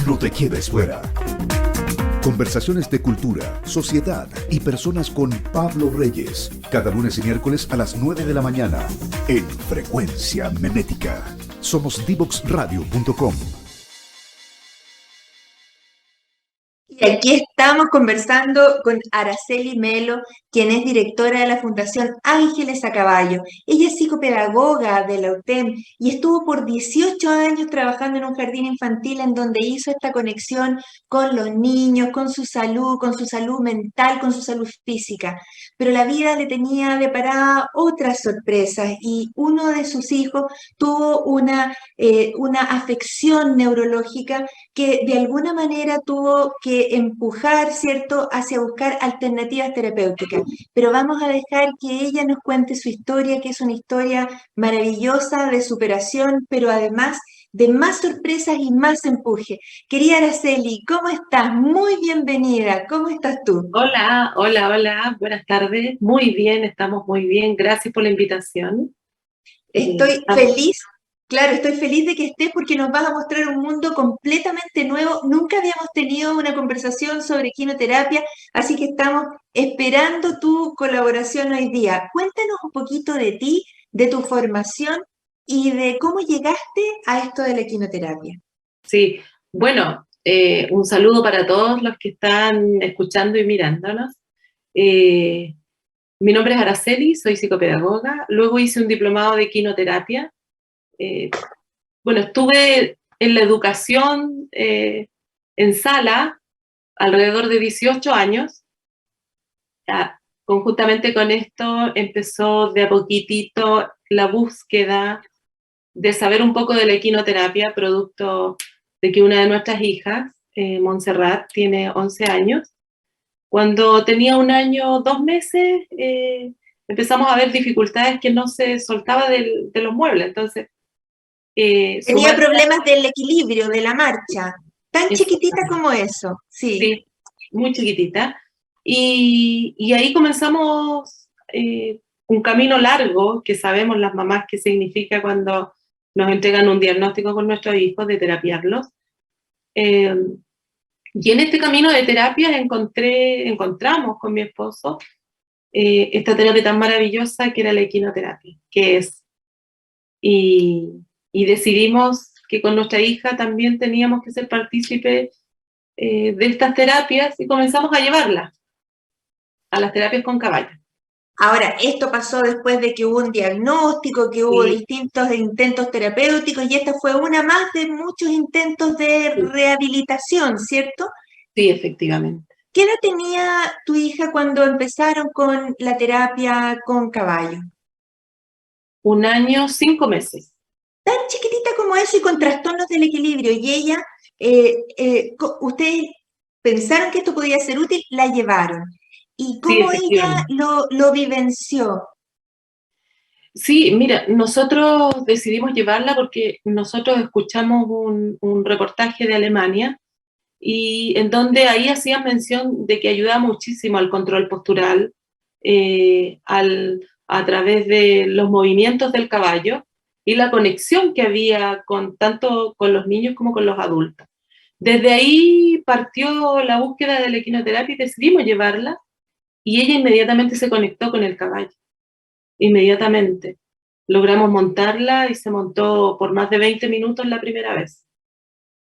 No te quedes fuera. Conversaciones de cultura, sociedad y personas con Pablo Reyes. Cada lunes y miércoles a las 9 de la mañana en Frecuencia Memética. Somos divoxradio.com. Y aquí estamos conversando con Araceli Melo, quien es directora de la Fundación Ángeles a Caballo. Ella es psicopedagoga de la UTEM y estuvo por 18 años trabajando en un jardín infantil en donde hizo esta conexión con los niños, con su salud mental, con su salud física. Pero la vida le tenía deparada otras sorpresas y uno de sus hijos tuvo una afección neurológica que de alguna manera tuvo que empujar, ¿cierto?, hacia buscar alternativas terapéuticas. Pero vamos a dejar que ella nos cuente su historia, que es una historia maravillosa de superación, pero además de más sorpresas y más empuje. Querida Araceli, ¿cómo estás? Muy bienvenida. ¿Cómo estás tú? Hola, hola, hola, buenas tardes. Muy bien, estamos muy bien. Gracias por la invitación. Estoy feliz. Claro, estoy feliz de que estés porque nos vas a mostrar un mundo completamente nuevo. Nunca habíamos tenido una conversación sobre quinoterapia, así que estamos esperando tu colaboración hoy día. Cuéntanos un poquito de ti, de tu formación y de cómo llegaste a esto de la quinoterapia. Sí, bueno, un saludo para todos los que están escuchando y mirándonos. Eh, Mi nombre es Araceli, soy psicopedagoga. Luego hice un diplomado de quinoterapia. Eh, bueno, estuve en la educación en sala alrededor de 18 años. Ya, conjuntamente con esto empezó de a poquitito la búsqueda de saber un poco de la equinoterapia, producto de que una de nuestras hijas, Montserrat, tiene 11 años. Cuando tenía 1 año, 2 meses, empezamos a ver dificultades que no se soltaba de los muebles. Entonces, Tenía problemas del equilibrio, de la marcha, tan chiquitita como eso, sí. Sí, muy chiquitita. Y ahí comenzamos un camino largo que sabemos las mamás qué significa cuando nos entregan un diagnóstico con nuestros hijos de terapiarlos. Y en este camino de terapias encontramos con mi esposo esta terapia tan maravillosa que era la equinoterapia, que es. Y decidimos que con nuestra hija también teníamos que ser partícipes de estas terapias y comenzamos a llevarlas a las terapias con caballo. Ahora, esto pasó después de que hubo un diagnóstico, que hubo Sí. distintos intentos terapéuticos y esta fue una más de muchos intentos de rehabilitación, ¿cierto? Sí, efectivamente. ¿Qué edad tenía tu hija cuando empezaron con la terapia con caballo? 1 año, 5 meses. Tan chiquitita como eso y con trastornos del equilibrio. Y ella, ustedes pensaron que esto podía ser útil, la llevaron. ¿Y Sí, cómo ella efectivamente. lo vivenció? Sí, mira, nosotros decidimos llevarla porque nosotros escuchamos un reportaje de Alemania y en donde ahí hacían mención de que ayuda muchísimo al control postural a través de los movimientos del caballo y la conexión que había tanto con los niños como con los adultos. Desde ahí partió la búsqueda de la equinoterapia y decidimos llevarla y ella inmediatamente se conectó con el caballo. Inmediatamente. Logramos montarla y se montó por más de 20 minutos la primera vez.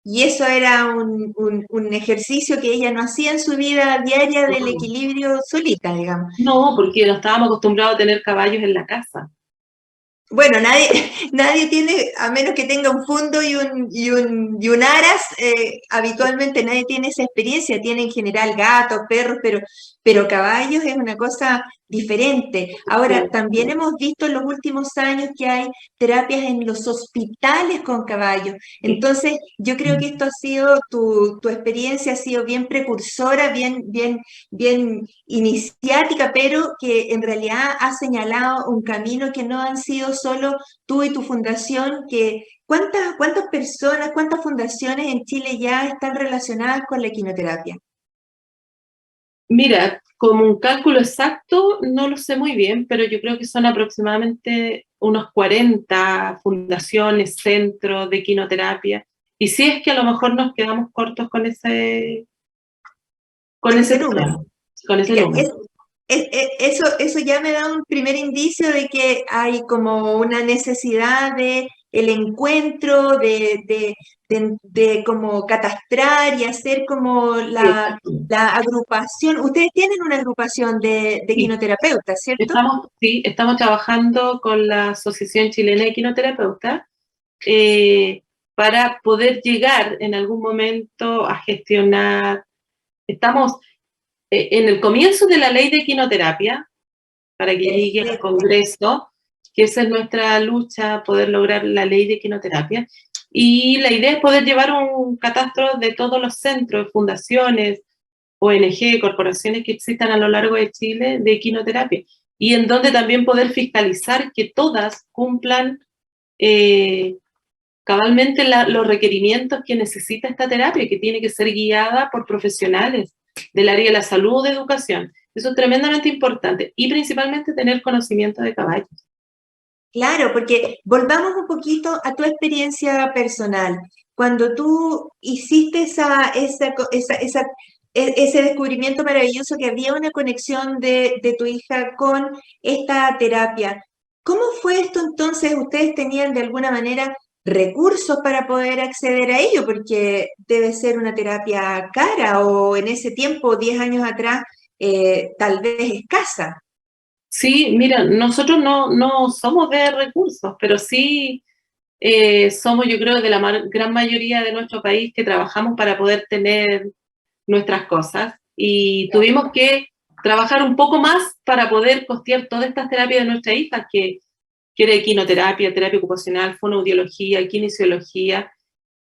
Y eso era un ejercicio que ella no hacía en su vida diaria del equilibrio solita, digamos. No, porque no estábamos acostumbrados a tener caballos en la casa. Bueno, nadie tiene, a menos que tenga un fondo y un aras, habitualmente nadie tiene esa experiencia. Tiene en general gatos, perros, pero caballos es una cosa diferente. Ahora, también hemos visto en los últimos años que hay terapias en los hospitales con caballos. Entonces, yo creo que esto ha sido, tu experiencia ha sido bien precursora, bien iniciática, pero que en realidad ha señalado un camino que no han sido solo tú y tu fundación, que ¿cuántas personas, cuántas fundaciones en Chile ya están relacionadas con la equinoterapia? Mira, como un cálculo exacto, no lo sé muy bien, pero yo creo que son aproximadamente unos 40 fundaciones, centros de equinoterapia Y si es que a lo mejor nos quedamos cortos con ese número. tema, con ese Ya, número. eso ya me da un primer indicio de que hay como una necesidad de el encuentro, de como catastrar y hacer como Sí, exactamente. la agrupación. Ustedes tienen una agrupación de Sí, quinoterapeutas, ¿cierto? estamos trabajando con la Asociación Chilena de Quinoterapeutas eh, para poder llegar en algún momento a gestionar. Estamos en el comienzo de la ley de quinoterapia, para que llegue al Perfecto. Congreso, que esa es nuestra lucha, poder lograr la ley de quinoterapia. Y la idea es poder llevar un catastro de todos los centros, fundaciones, ONG, corporaciones que existan a lo largo de Chile de quinoterapia. Y en donde también poder fiscalizar que todas cumplan eh, cabalmente los requerimientos que necesita esta terapia, que tiene que ser guiada por profesionales del área de la salud o de educación. Eso es tremendamente importante. Y principalmente tener conocimiento de caballos. Claro, porque volvamos un poquito a tu experiencia personal. Cuando tú hiciste ese descubrimiento maravilloso que había una conexión de tu hija con esta terapia, ¿cómo fue esto entonces? ¿Ustedes tenían de alguna manera recursos para poder acceder a ello? Porque debe ser una terapia cara o en ese tiempo, 10 años atrás, tal vez escasa. Sí, mira, nosotros no somos de recursos, pero sí somos, yo creo, de la gran mayoría de nuestro país que trabajamos para poder tener nuestras cosas y tuvimos que trabajar un poco más para poder costear todas estas terapias de nuestra hija, que era equinoterapia, terapia ocupacional, fonoaudiología, kinesiología,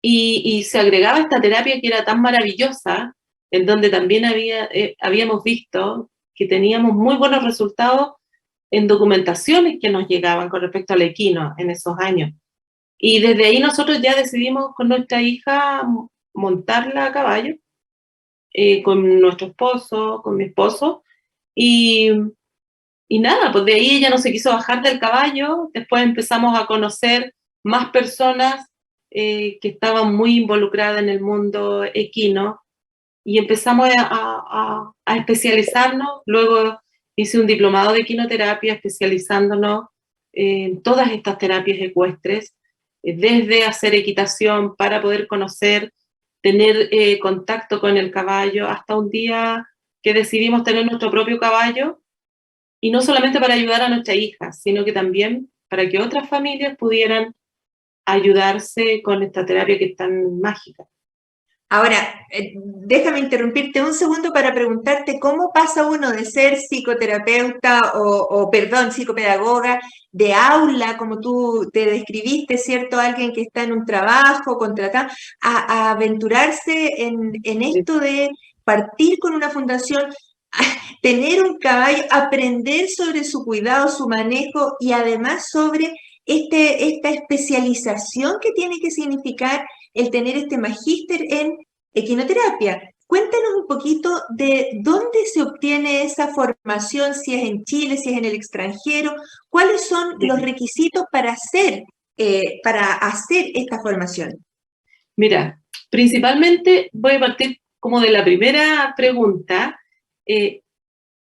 y se agregaba esta terapia que era tan maravillosa, en donde también habíamos visto que teníamos muy buenos resultados en documentaciones que nos llegaban con respecto al equino en esos años. Y desde ahí nosotros ya decidimos con nuestra hija montarla a caballo, con nuestro esposo, con mi esposo, y, y nada, pues de ahí ella no se quiso bajar del caballo, después empezamos a conocer más personas que estaban muy involucradas en el mundo equino, y empezamos a especializarnos, luego hice un diplomado de equinoterapia especializándonos en todas estas terapias ecuestres, desde hacer equitación para poder conocer, tener contacto con el caballo, hasta un día que decidimos tener nuestro propio caballo, y no solamente para ayudar a nuestra hija, sino que también para que otras familias pudieran ayudarse con esta terapia que es tan mágica. Ahora, déjame interrumpirte un segundo para preguntarte cómo pasa uno de ser psicoterapeuta perdón, psicopedagoga de aula, como tú te describiste, ¿cierto? Alguien que está en un trabajo, contratado, a aventurarse en esto de partir con una fundación, tener un caballo, aprender sobre su cuidado, su manejo y además sobre esta especialización que tiene que significar el tener este magíster en equinoterapia. Cuéntanos un poquito de dónde se obtiene esa formación, si es en Chile, si es en el extranjero, cuáles son los requisitos para hacer esta formación. Mira, principalmente voy a partir como de la primera pregunta. eh,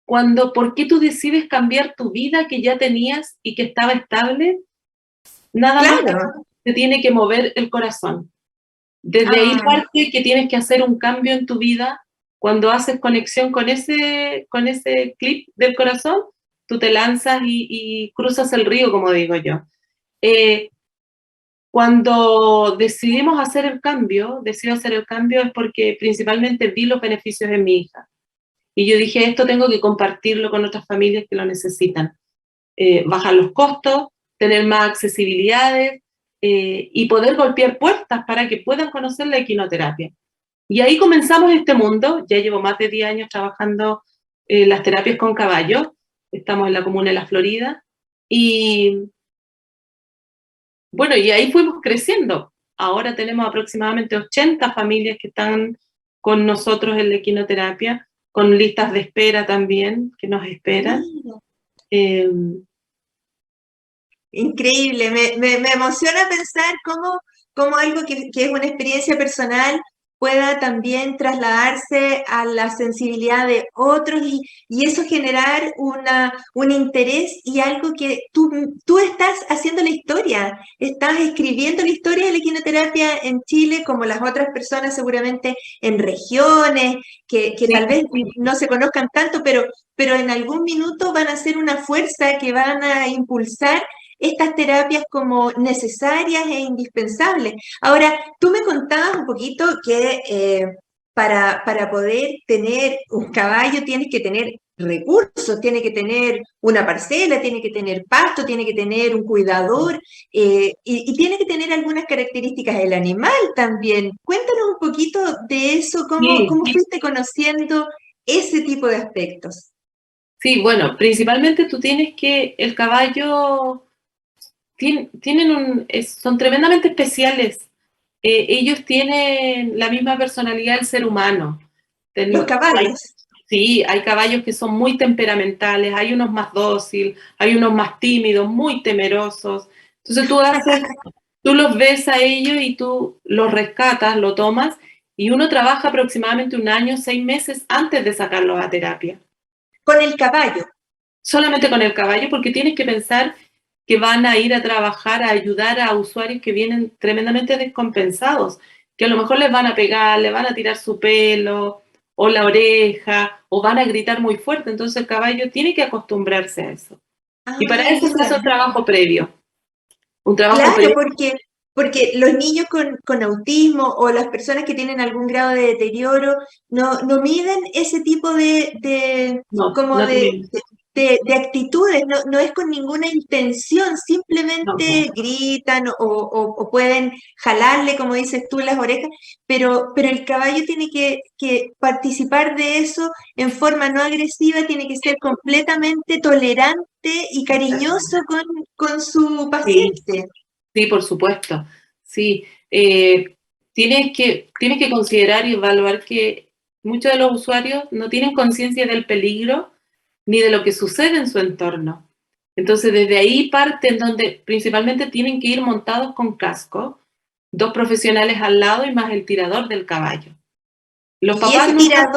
¿Por qué tú decides cambiar tu vida que ya tenías y que estaba estable? Nada más que Claro. te tiene que mover el corazón. Desde ahí Ah, parte que tienes que hacer un cambio en tu vida. Cuando haces conexión con ese clip del corazón, tú te lanzas y cruzas el río, como digo yo. Eh, Cuando decidí hacer el cambio es porque principalmente vi los beneficios en mi hija. Y yo dije, esto tengo que compartirlo con otras familias que lo necesitan. Bajar los costos, tener más accesibilidades y poder golpear puertas para que puedan conocer la equinoterapia. Y ahí comenzamos este mundo. Ya llevo más de 10 años trabajando las terapias con caballos. Estamos en la comuna de La Florida. Y bueno, y ahí fuimos creciendo. Ahora tenemos aproximadamente 80 familias que están con nosotros en la equinoterapia, con listas de espera también que nos esperan. mira. Sí, Increíble, me emociona pensar cómo cómo algo que es una experiencia personal pueda también trasladarse a la sensibilidad de otros y eso generar un interés y algo que tú estás haciendo la historia, estás escribiendo la historia de la equinoterapia en Chile como las otras personas seguramente en regiones que Sí, tal vez no se conozcan tanto, pero en algún minuto van a ser una fuerza que van a impulsar estas terapias como necesarias e indispensables. Ahora, tú me contabas un poquito que para poder tener un caballo tienes que tener recursos, tiene que tener una parcela, tiene que tener pasto, tiene que tener un cuidador y tiene que tener algunas características del animal también. Cuéntanos un poquito de eso, cómo sí, fuiste conociendo ese tipo de aspectos. sí, bueno, principalmente tú tienes que, el caballo, son tremendamente especiales. Ellos tienen la misma personalidad del ser humano. Los Hay, caballos. sí, hay caballos que son muy temperamentales, hay unos más dóciles, hay unos más tímidos, muy temerosos. Entonces tú los ves a ellos y tú los rescatas, lo tomas, y uno trabaja aproximadamente 1 año, 6 meses antes de sacarlos a terapia. Con el caballo. Solamente con el caballo, porque tienes que pensar que van a ir a trabajar, a ayudar a usuarios que vienen tremendamente descompensados, que a lo mejor les van a pegar, le van a tirar su pelo o la oreja, o van a gritar muy fuerte. Entonces el caballo tiene que acostumbrarse a eso. Y para Ah, eso se hace mira. un trabajo previo. Un trabajo Claro, previo. porque los niños con autismo o las personas que tienen algún grado de deterioro no miden ese tipo No, como no tiene. de actitudes, no es con ninguna intención, No, simplemente no. gritan o pueden jalarle, como dices tú, las orejas, pero el caballo tiene que participar de eso en forma no agresiva, tiene que ser completamente tolerante y cariñoso con su Sí, paciente. sí, por supuesto. Sí, tienes que considerar y evaluar que muchos de los usuarios no tienen conciencia del peligro ni de lo que sucede en su entorno. Entonces, desde ahí parten donde principalmente tienen que ir montados con casco, 2 profesionales al lado y más el tirador del caballo. Los ¿Y papás nunca.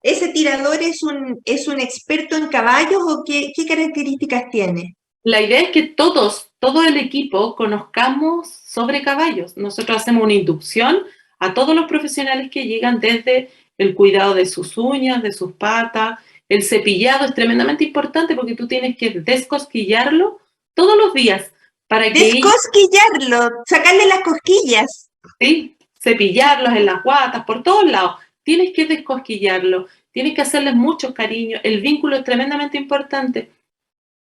ese tirador es un experto en caballos o qué características tiene? La idea es que todo el equipo, conozcamos sobre caballos. Nosotros hacemos una inducción a todos los profesionales que llegan, desde el cuidado de sus uñas, de sus patas. El cepillado es tremendamente importante porque tú tienes que descosquillarlo todos los días para que ellos, Descosquillarlo, sacarle las cosquillas. ¿sí? Cepillarlos en las guatas, por todos lados. Tienes que descosquillarlo, tienes que hacerles mucho cariño. El vínculo es tremendamente importante.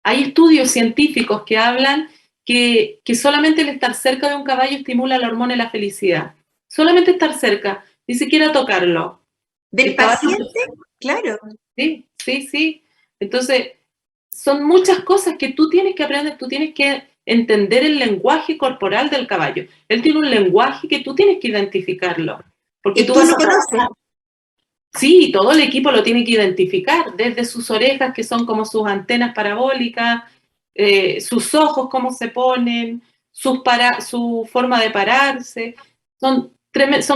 Hay estudios científicos que hablan que solamente el estar cerca de un caballo estimula la hormona de la felicidad. Solamente estar cerca, ni siquiera tocarlo. Del El caballo, paciente, claro. sí, sí, sí. Entonces, son muchas cosas que tú tienes que aprender, tú tienes que entender el lenguaje corporal del caballo. Él tiene un lenguaje que tú tienes que identificarlo, porque Y tú tú vas lo a conoces. trabajar. Sí, todo el equipo lo tiene que identificar, desde sus orejas, que son como sus antenas parabólicas, sus ojos, cómo se ponen, su forma de pararse. Son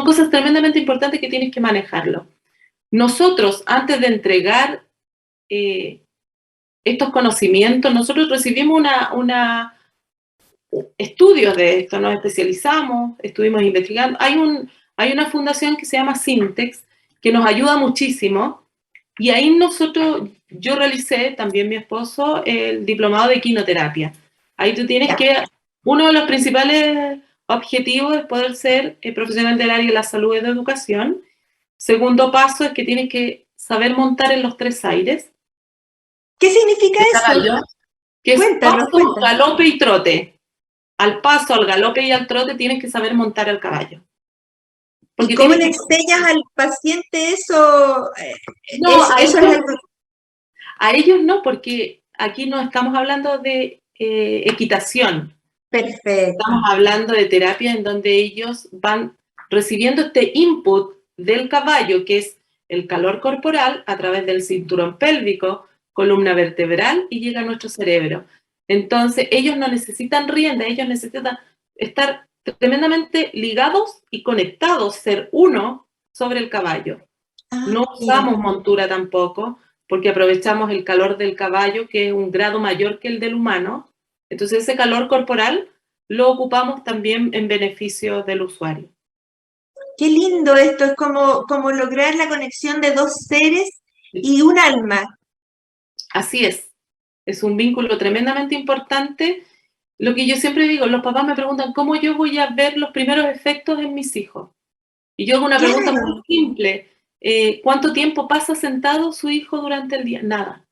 cosas tremendamente importantes que tienes que manejarlo. Nosotros, antes de entregar eh, estos conocimientos, nosotros recibimos estudios de esto, nos especializamos, estuvimos investigando. Hay una fundación que se llama Sintex, que nos ayuda muchísimo, y ahí yo realicé, también mi esposo, el diplomado de quinoterapia. Ahí tú tienes Ya. que, uno de los principales objetivos es poder ser profesional del área de la salud y de educación. Segundo paso es que tienes que saber montar en los 3 aires ¿Qué significa de eso? caballo, que es Cuéntanos, paso, cuéntanos. galope y trote. Al paso, al galope y al trote tienes que saber montar al caballo. ¿Y Porque cómo tienes le que. enseñas al paciente eso? No, Eso es algo a ellos no, porque aquí no estamos hablando de equitación. perfecto. Estamos hablando de terapia en donde ellos van recibiendo este input del caballo, que es el calor corporal a través del cinturón pélvico, columna vertebral, y llega a nuestro cerebro. Entonces, ellos no necesitan rienda, ellos necesitan estar tremendamente ligados y conectados, ser uno sobre el caballo. No usamos montura tampoco, porque aprovechamos el calor del caballo, que es un grado mayor que el del humano. Entonces ese calor corporal lo ocupamos también en beneficio del usuario. Qué lindo esto, es como lograr la conexión de dos seres y un alma. Así es un vínculo tremendamente importante. Lo que yo siempre digo, los papás me preguntan, ¿cómo yo voy a ver los primeros efectos en mis hijos? Y yo hago una pregunta muy simple. ¿Cuánto tiempo pasa sentado su hijo durante el día? Nada.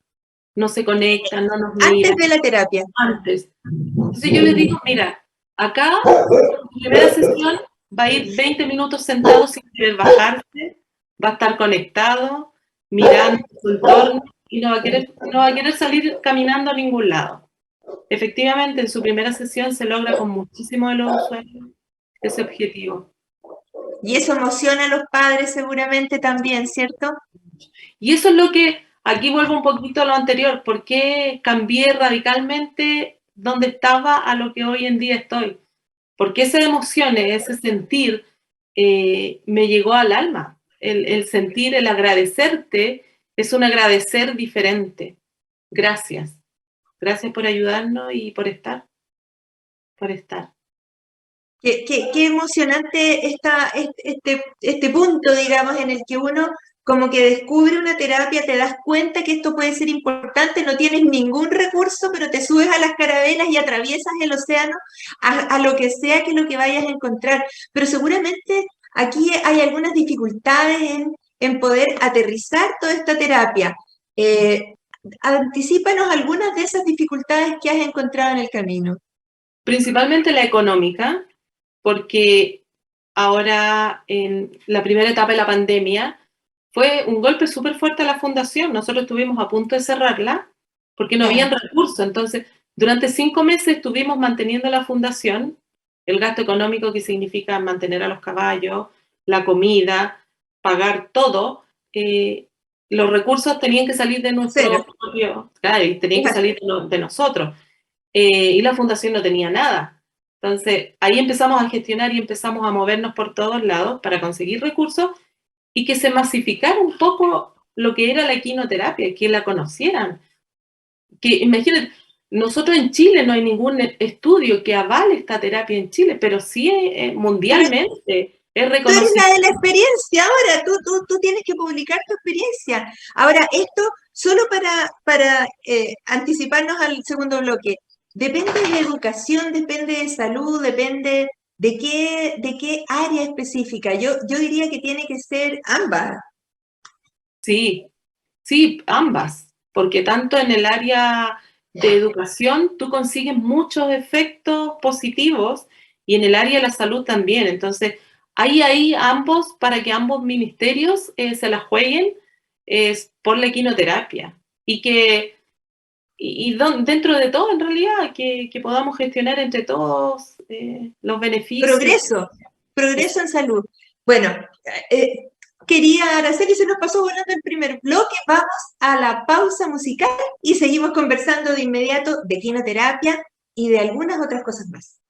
No se conecta, no nos mira. Antes de la terapia. Antes. Entonces yo les digo, mira, acá, en tu primera sesión, va a ir 20 minutos sentado sin querer bajarse, va a estar conectado, mirando su entorno y no va a querer salir caminando a ningún lado. Efectivamente, en su primera sesión se logra con muchísimo de los usuarios ese objetivo. Y eso emociona a los padres seguramente también, ¿cierto? Y eso es lo que, aquí vuelvo un poquito a lo anterior, ¿por qué cambié radicalmente donde estaba a lo que hoy en día estoy? Porque esas emociones, ese sentir, me llegó al alma. El sentir, el agradecerte, es un agradecer diferente. Gracias. Gracias por ayudarnos y por estar. Por estar. Qué emocionante este punto, digamos, en el que uno como que descubre una terapia, te das cuenta que esto puede ser importante, no tienes ningún recurso, pero te subes a las carabelas y atraviesas el océano a lo que sea que lo que vayas a encontrar. Pero seguramente aquí hay algunas dificultades en poder aterrizar toda esta terapia. Anticípanos algunas de esas dificultades que has encontrado en el camino. Principalmente la económica, porque ahora en la primera etapa de la pandemia fue un golpe súper fuerte a la fundación. Nosotros estuvimos a punto de cerrarla porque no habían recursos. Entonces, durante 5 meses estuvimos manteniendo la fundación, el gasto económico que significa mantener a los caballos, la comida, pagar todo. Los recursos tenían que salir de nuestro propio, claro, y tenían que salir de nosotros. Y la fundación no tenía nada. Entonces, ahí empezamos a gestionar y empezamos a movernos por todos lados para conseguir recursos y que se masificara un poco lo que era la equinoterapia, que la conocieran. Que imagínate, nosotros en Chile no hay ningún estudio que avale esta terapia en Chile, pero sí mundialmente es reconocido. Tú eres la de la experiencia ahora, tú tienes que publicar tu experiencia. Ahora, esto, solo para anticiparnos al segundo bloque, depende de educación, depende de salud, depende de qué área específica. Yo diría que tiene que ser ambas. Sí, ambas, porque tanto en el área de educación tú consigues muchos efectos positivos y en el área de la salud también. Entonces, hay ambos para que ambos ministerios se la jueguen por la equinoterapia y dentro de todo, en realidad, que podamos gestionar entre todos los beneficios. Progreso en salud. Bueno, quería Araceli, se nos pasó volando el primer bloque, vamos a la pausa musical y seguimos conversando de inmediato de equinoterapia y de algunas otras cosas más.